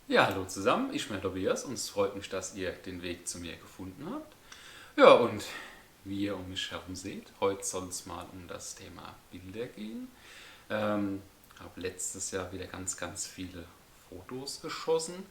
Ja, hallo zusammen, ich bin Tobias und es freut mich, dass ihr den Weg zu mir gefunden habt. Ja, und wie ihr um mich herum seht, heute soll es mal um das Thema Bilder gehen. Habe letztes Jahr wieder ganz viele Fotos geschossen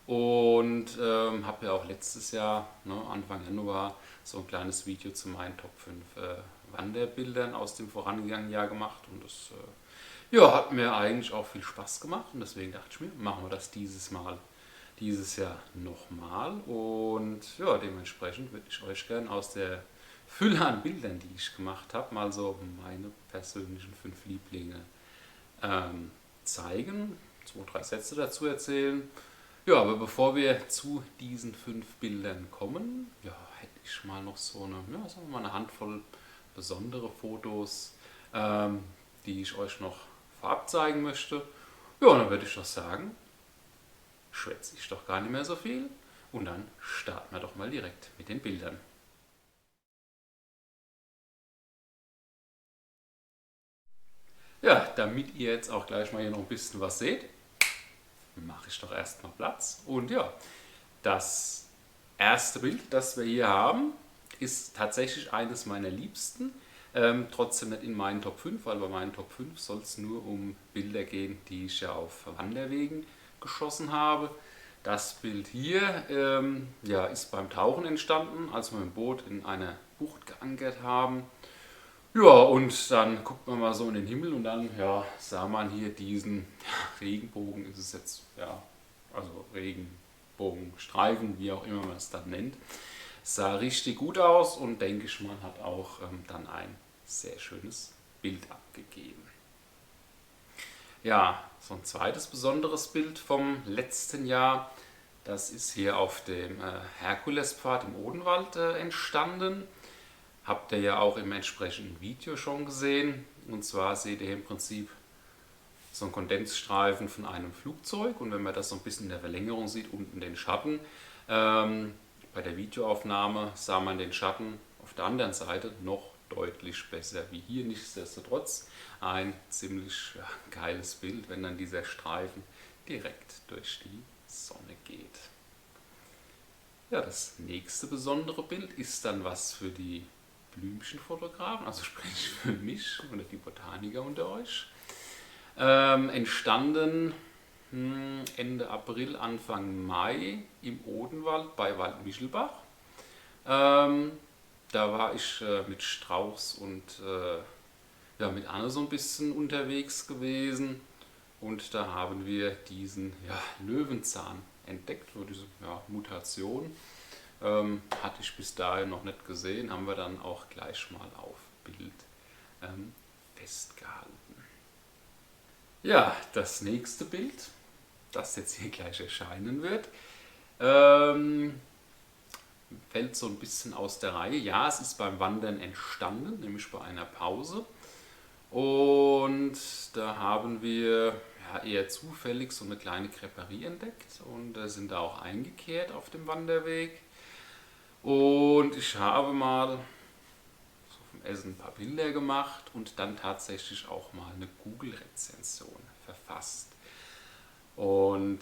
und habe ja auch letztes Jahr, ne, Anfang Januar, so ein kleines Video zu meinen Top 5 Wanderbildern aus dem vorangegangenen Jahr gemacht und das ja, hat mir eigentlich auch viel Spaß gemacht und deswegen dachte ich mir, machen wir das dieses Jahr nochmal. Und ja, dementsprechend würde ich euch gerne aus der Fülle an Bildern, die ich gemacht habe, mal so meine persönlichen 5 Lieblinge zeigen, 2, 3 Sätze dazu erzählen. Ja, aber bevor wir zu diesen 5 Bildern kommen, ja, hätte ich mal noch so eine, ja, sagen wir mal eine Handvoll besondere Fotos, die ich euch noch vorab zeigen möchte. Ja, und dann würde ich doch sagen, schwätze ich doch gar nicht mehr so viel und dann starten wir doch mal direkt mit den Bildern. Ja, damit ihr jetzt auch gleich mal hier noch ein bisschen was seht, mache ich doch erstmal Platz. Und ja, das erste Bild, das wir hier haben, ist tatsächlich eines meiner liebsten. Trotzdem nicht in meinen Top 5, weil bei meinen Top 5 soll es nur um Bilder gehen, die ich ja auf Wanderwegen geschossen habe. Das Bild hier ja, ist beim Tauchen entstanden, als wir mit dem Boot in einer Bucht geankert haben. Ja, und dann guckt man mal so in den Himmel und dann ja, sah man hier diesen Regenbogen, ist es jetzt, ja, also Regenbogenstreifen, wie auch immer man es dann nennt. Sah richtig gut aus und denke ich, man hat auch dann ein sehr schönes Bild abgegeben. Ja, so ein zweites besonderes Bild vom letzten Jahr, das ist hier auf dem Herkulespfad im Odenwald entstanden. Habt ihr ja auch im entsprechenden Video schon gesehen. Und zwar seht ihr im Prinzip so einen Kondensstreifen von einem Flugzeug. Und wenn man das so ein bisschen in der Verlängerung sieht, unten den Schatten, bei der Videoaufnahme sah man den Schatten auf der anderen Seite noch deutlich besser wie hier. Nichtsdestotrotz ein ziemlich ja, geiles Bild, wenn dann dieser Streifen direkt durch die Sonne geht. Ja, das nächste besondere Bild ist dann was für die Blümchenfotografen, also sprich für mich oder die Botaniker unter euch. Entstanden Ende April, Anfang Mai im Odenwald bei Waldmichelbach. Ähm, Da war ich mit Strauß und ja, mit Anne so ein bisschen unterwegs gewesen und da haben wir diesen ja, Löwenzahn entdeckt, so diese ja, Mutation. Hatte ich bis dahin noch nicht gesehen, haben wir dann auch gleich mal auf Bild festgehalten. Ja, das nächste Bild, das jetzt hier gleich erscheinen wird, ähm, fällt so ein bisschen aus der Reihe. Ja, es ist beim Wandern entstanden, nämlich bei einer Pause. Und da haben wir ja, eher zufällig so eine kleine Creperie entdeckt und sind da auch eingekehrt auf dem Wanderweg. Und ich habe mal so vom Essen ein paar Bilder gemacht und dann tatsächlich auch mal eine Google-Rezension verfasst. Und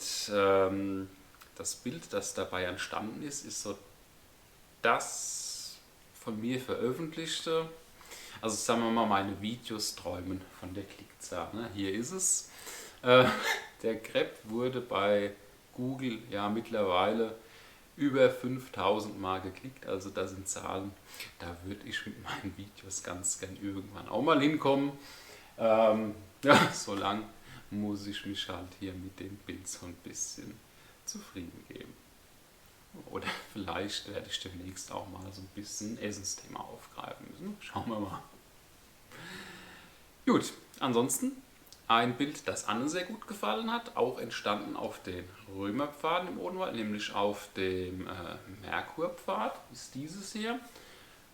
das Bild, das dabei entstanden ist, ist so das von mir veröffentlichte, also sagen wir mal, meine Videos träumen von der Klickzahl. Ne? Hier ist es. Äh, Der Crepe wurde bei Google ja mittlerweile über 5000 Mal geklickt. Also das sind Zahlen, da würde ich mit meinen Videos ganz gern irgendwann auch mal hinkommen. Ja, so lang muss ich mich halt hier mit dem Bild so ein bisschen zufrieden geben. Oder vielleicht werde ich demnächst auch mal so ein bisschen Essensthema aufgreifen müssen. Schauen wir mal. Gut, ansonsten ein Bild, das Anne sehr gut gefallen hat, auch entstanden auf den Römerpfaden im Odenwald, nämlich auf dem Merkurpfad, ist dieses hier.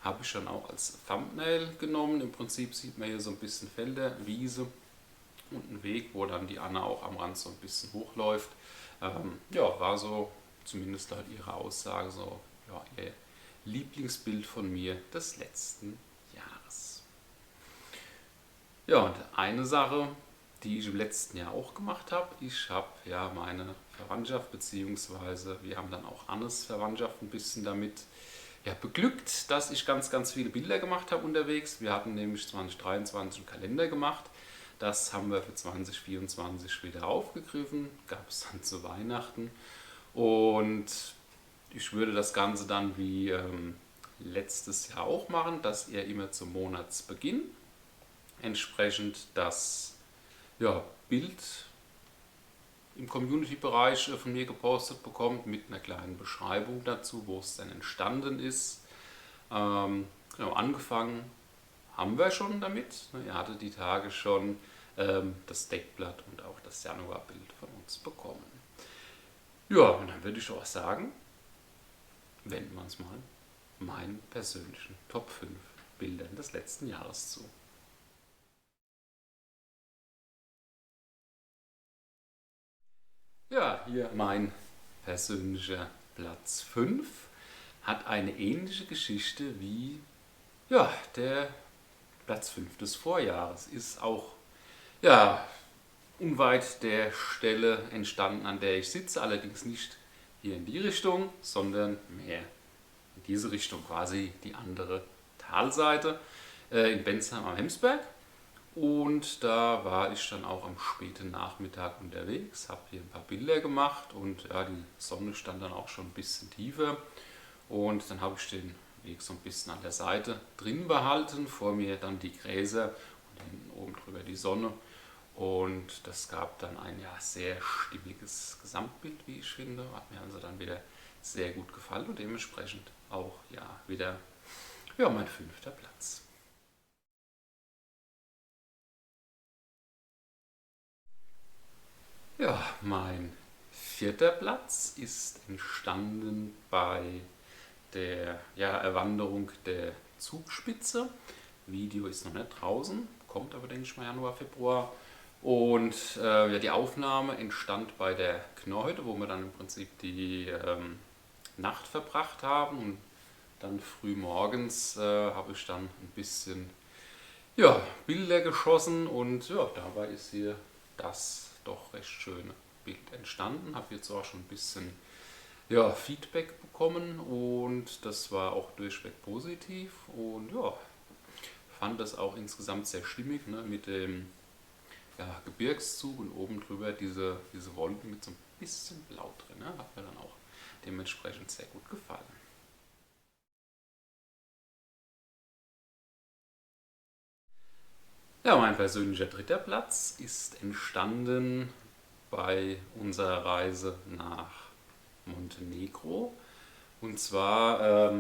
Habe ich schon auch als Thumbnail genommen. Im Prinzip sieht man hier so ein bisschen Felder, Wiese und einen Weg, wo dann die Anne auch am Rand so ein bisschen hochläuft. Ja, war so zumindest laut ihrer Aussage so ja, ihr Lieblingsbild von mir des letzten Jahres. Ja, und eine Sache, die ich im letzten Jahr auch gemacht habe. Ich habe ja meine Verwandtschaft, beziehungsweise wir haben dann auch Annes Verwandtschaft ein bisschen damit ja, beglückt, dass ich ganz, ganz viele Bilder gemacht habe unterwegs. Wir hatten nämlich 2023 einen Kalender gemacht. Das haben wir für 2024 wieder aufgegriffen. Gab es dann zu Weihnachten. Und ich würde das Ganze dann wie letztes Jahr auch machen, dass ihr immer zum Monatsbeginn entsprechend das ja, Bild im Community-Bereich von mir gepostet bekommt mit einer kleinen Beschreibung dazu, wo es denn entstanden ist. Genau, angefangen haben wir schon damit. Ihr hattet die Tage schon das Deckblatt und auch das Januarbild von uns bekommen. Ja, und dann würde ich auch sagen, wenden wir uns mal meinen persönlichen Top 5 Bildern des letzten Jahres zu. Ja, hier mein persönlicher Platz 5 hat eine ähnliche Geschichte wie ja, der Platz 5 des Vorjahres. Ist auch ja, unweit der Stelle entstanden, an der ich sitze, allerdings nicht hier in die Richtung, sondern mehr in diese Richtung, quasi die andere Talseite in Bensheim am Hemsberg. Und da war ich dann auch am späten Nachmittag unterwegs, habe hier ein paar Bilder gemacht und ja, die Sonne stand dann auch schon ein bisschen tiefer. Und dann habe ich den Weg so ein bisschen an der Seite drin behalten, vor mir dann die Gräser und hinten oben drüber die Sonne. Und das gab dann ein ja, sehr stimmiges Gesamtbild, wie ich finde. Hat mir also dann wieder sehr gut gefallen und dementsprechend auch ja, wieder ja, mein 5. Platz. Ja, mein 4. Platz ist entstanden bei der ja, Erwanderung der Zugspitze. Video ist noch nicht draußen, kommt aber denke ich mal Januar, Februar. Und ja, die Aufnahme entstand bei der Knorrhütte, wo wir dann im Prinzip die Nacht verbracht haben. Und dann früh morgens habe ich dann ein bisschen ja, Bilder geschossen und ja, dabei ist hier das doch recht schöne Bild entstanden. Habe jetzt auch schon ein bisschen ja, Feedback bekommen und das war auch durchweg positiv und ja, fand das auch insgesamt sehr stimmig, ne, mit dem ja, Gebirgszug und oben drüber diese Wolken mit so ein bisschen Blau drin. Ne, hat mir dann auch dementsprechend sehr gut gefallen. Ja, mein persönlicher 3. Platz ist entstanden bei unserer Reise nach Montenegro. Und zwar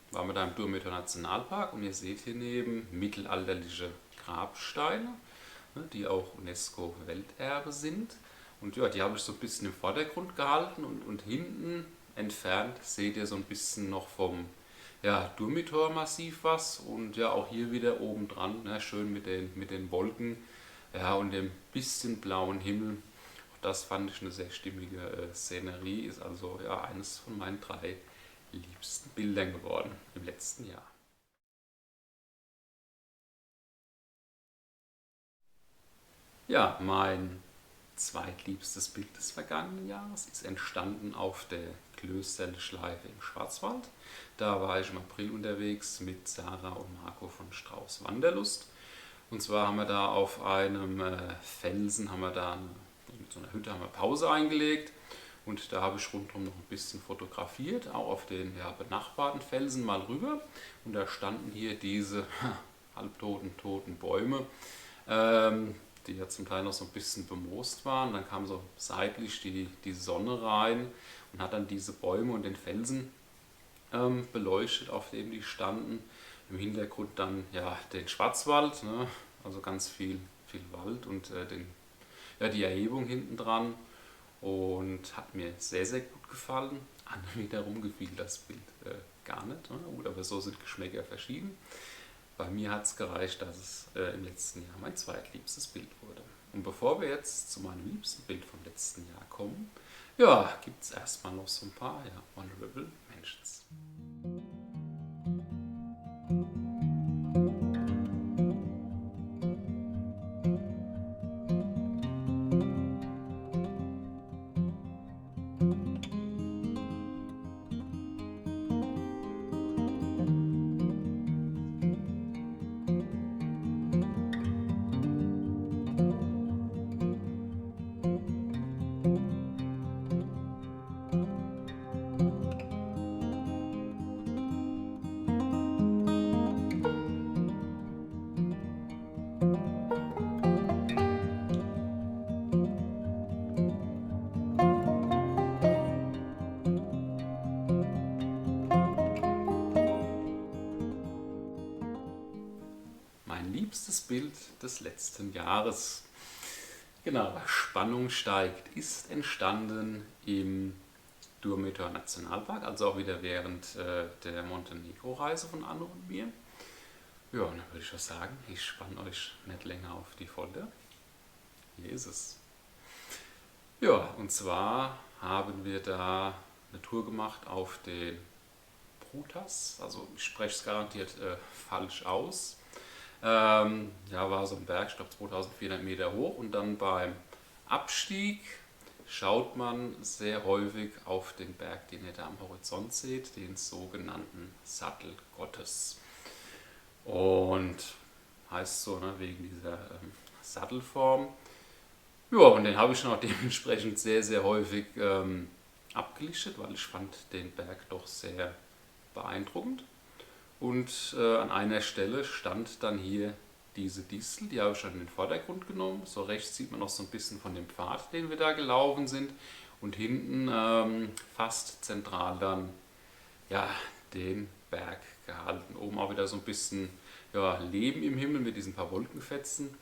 waren wir da im Durmetor Nationalpark und ihr seht hier neben mittelalterliche Grabsteine, ne, die auch UNESCO-Welterbe sind. Und ja, die habe ich so ein bisschen im Vordergrund gehalten und hinten entfernt seht ihr so ein bisschen noch vom ja, Durmitor-Massiv was und ja, auch hier wieder oben dran, ne, schön mit den Wolken ja, und dem bisschen blauen Himmel. Auch das fand ich eine sehr stimmige Szenerie, ist also ja, eines von meinen 3 liebsten Bildern geworden im letzten Jahr. Ja, mein zweitliebstes Bild des vergangenen Jahres ist entstanden auf der Klösterle-Schleife im Schwarzwald. Da war ich im April unterwegs mit Sarah und Marco von Strauß Wanderlust. Und zwar haben wir da auf einem Felsen, haben wir da mit so einer Hütte haben wir Pause eingelegt. Und da habe ich rundherum noch ein bisschen fotografiert, auch auf den ja, benachbarten Felsen mal rüber. Und da standen hier diese toten Bäume, die ja zum Teil noch so ein bisschen bemoost waren. Dann kam so seitlich die Sonne rein und hat dann diese Bäume und den Felsen beleuchtet, auf dem die standen. Im Hintergrund dann ja den Schwarzwald, ne? Also ganz viel Wald und ja, die Erhebung hinten dran. Und hat mir sehr, sehr gut gefallen. Anderen wiederum gefiel das Bild gar nicht. Ne? Gut, aber so sind Geschmäcker verschieden. Bei mir hat es gereicht, dass es im letzten Jahr mein zweitliebstes Bild wurde. Und bevor wir jetzt zu meinem liebsten Bild vom letzten Jahr kommen, ja, gibt es erstmal noch so ein paar ja, Honorable Mentions. liebstes Bild des letzten Jahres. Genau, Spannung steigt, ist entstanden im Durmitor Nationalpark, also auch wieder während der Montenegro-Reise von Anne und mir. Ja, und dann würde ich auch sagen, ich spanne euch nicht länger auf die Folter. Hier ist es. Ja, und zwar haben wir da eine Tour gemacht auf den Prutas, also ich spreche es garantiert falsch aus. Ja, war so ein Berg, ich glaube 2400 Meter hoch, und dann beim Abstieg schaut man sehr häufig auf den Berg, den ihr da am Horizont seht, den sogenannten Sattel Gottes. Und heißt so, ne, wegen dieser Sattelform. Ja, und den habe ich dann auch dementsprechend sehr, sehr häufig abgelichtet, weil ich fand den Berg doch sehr beeindruckend. Und an einer Stelle stand dann hier diese Distel, die habe ich dann in den Vordergrund genommen. So rechts sieht man noch so ein bisschen von dem Pfad, den wir da gelaufen sind. Und hinten fast zentral dann ja, den Berg gehalten. Oben auch wieder so ein bisschen ja, Leben im Himmel mit diesen paar Wolkenfetzen.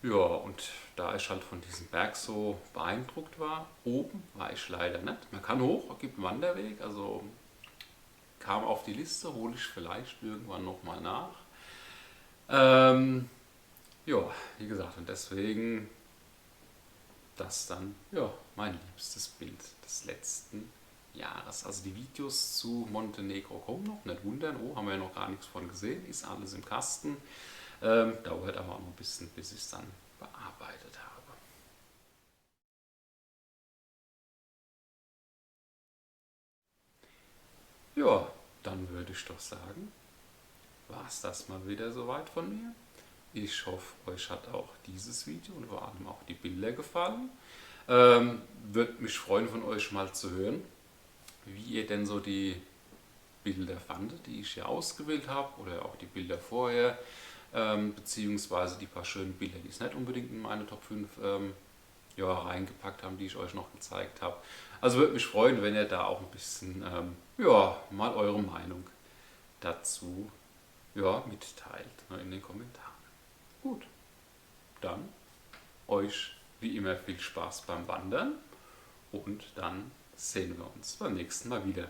Ja, und da ich halt von diesem Berg so beeindruckt war, oben war ich leider nicht. Man kann hoch, es gibt einen Wanderweg, also kam auf die Liste, hole ich vielleicht irgendwann nochmal nach. Ja, wie gesagt, und deswegen das dann ja, mein liebstes Bild des letzten Jahres. Also die Videos zu Montenegro kommen noch, nicht wundern, oh, haben wir ja noch gar nichts von gesehen, ist alles im Kasten. Dauert aber auch noch ein bisschen, bis ich es dann bearbeitet habe. Ja, dann würde ich doch sagen, war es das mal wieder soweit von mir. Ich hoffe, euch hat auch dieses Video und vor allem auch die Bilder gefallen. Würde mich freuen, von euch mal zu hören, wie ihr denn so die Bilder fandet, die ich hier ausgewählt habe, oder auch die Bilder vorher, beziehungsweise die paar schönen Bilder, die es nicht unbedingt in meine Top 5 ja, reingepackt haben, die ich euch noch gezeigt habe. Also würde mich freuen, wenn ihr da auch ein bisschen ja, mal eure Meinung dazu ja, mitteilt, ne, in den Kommentaren. Gut, dann euch wie immer viel Spaß beim Wandern und dann sehen wir uns beim nächsten Mal wieder.